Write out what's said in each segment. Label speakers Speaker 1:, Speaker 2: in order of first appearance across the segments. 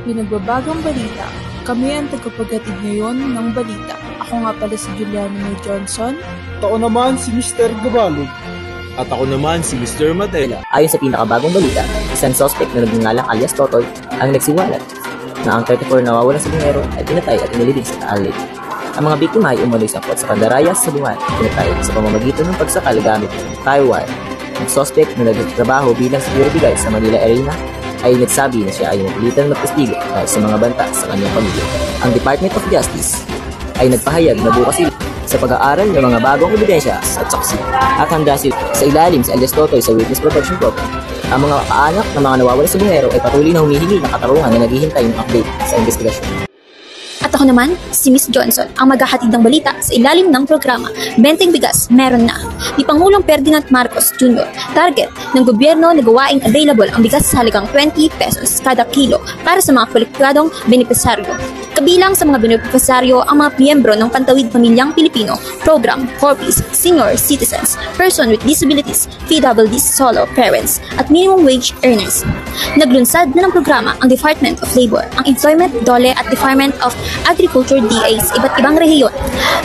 Speaker 1: Pinagbabagang balita. Kami ang tagapaghatid ngayon ng balita. Ako nga pala si Juliano May Johnson.
Speaker 2: Ako naman si Mr. Gabalog.
Speaker 3: At ako naman si Mr. Matela.
Speaker 4: Ayon sa pinakabagong balita, isang suspect na nagngangalang alias Totoy ang nagsiwalat na ang 34 na nawawalang sabungero ay pinatay at inilibing sa Taal Lake. Ang mga biktima ay umuloy sangkot sa pandarayas sa bungan at pinatay sa pamamagitan ng pagsakal gamit ng firewire. Ang suspect na nagtatrabaho bilang security guard sa Manila Arena ay nagsabi na siya ay napilitan magpastigo dahil sa mga banta sa kanyang pamilya. Ang Department of Justice ay nagpahayag na bukas sila sa pag-aaral ng mga bagong ebidensya at saksi at handa sila sa ilalim si alias Totoy sa Witness Protection Program. Ang mga kaanak ng mga nawawalang sabungero ay patuloy na humihingi ng katarungan na naghihintay ng update sa investigasyon.
Speaker 5: At ako naman, si Miss Johnson, ang maghahatid ng balita sa ilalim ng programa Benteng Bigas, Meron Na, ni Pangulong Ferdinand Marcos Jr. Target ng gobyerno na gawaing available ang bigas sa halagang 20 pesos kada kilo para sa mga kwalipikadong benepisaryo. Kabilang sa mga benepisaryo ang mga miyembro ng Pantawid Pamilyang Pilipino Program, Corpus, Senior Citizens, Person with Disabilities, PWDs, Solo Parents, at Minimum Wage Earners. Naglunsad na ng programa ang Department of Labor, ang Employment, DOLE at Department of Agriculture DA sa iba't ibang rehiyon.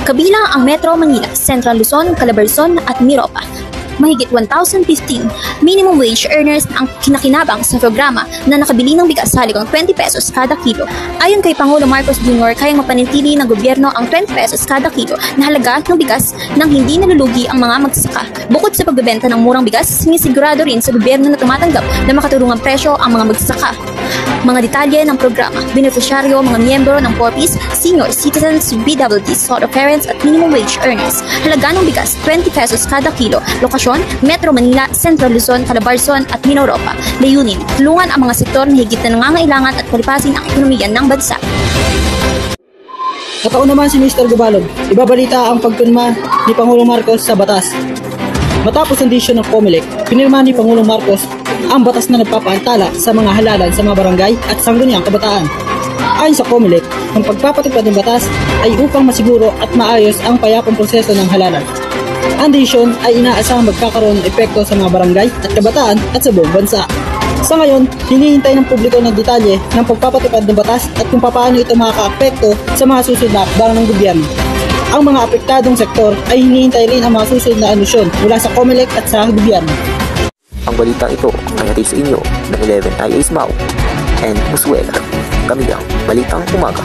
Speaker 5: Kabilang ang Metro Manila, Central Luzon, Calabarzon at Miropa. Mahigit 1,015 minimum wage earners ang kinakinabang sa programa na nakabili ng bigas sa halagang 20 pesos kada kilo. Ayon kay Pangulo Marcos Jr., kayang mapanatili ng gobyerno ang 20 pesos kada kilo na halaga ng bigas nang hindi nalulugi ang mga magsasaka. Bukod sa pagbebenta ng murang bigas, sinisigurado rin sa gobyerno na tumatanggap na makatarungang presyo ang mga magsasaka. Mga detalye ng programa, beneficiaryo, mga miyembro ng Corpus, Senior Citizens, BWDs, Solo Parents at Minimum Wage Earners. Halaga ng bigas, 20 pesos kada kilo. Lokasyon, Metro Manila, Central Luzon, Calabarzon at Miropa. Layunin, tulungan ang mga sektor na higit na nangangailangan at palipasin ang ekonomiya ng bansa.
Speaker 6: At ako naman si Mr. Gabalog. Ibabalita ang pagpirma ni Pangulong Marcos sa batas. Matapos ang desisyon ng COMELEC, pinirma ni Pangulong Marcos ang batas na nagpapaantala sa mga halalan sa mga barangay at sangguniang kabataan. Ayon sa COMELEC, ang pagpapatupad ng batas ay upang masiguro at maayos ang payapang proseso ng halalan. Ang desisyon ay inaasahang magkakaroon ng epekto sa mga barangay at kabataan at sa buong bansa. Sa ngayon, hinihintay ng publiko ng detalye ng pagpapatupad ng batas at kung paano ito makaka-apekto sa mga susunod na hakbang ng gobyerno. Ang mga apektadong sektor ay hinihintay rin ang mga susunod na alusyon mula sa COMELEC at sa gobyerno.
Speaker 4: Ang balitang ito ay hatid sa inyo ng 11 IAs Mau and Muswela. Kami ang Balitang Umaga.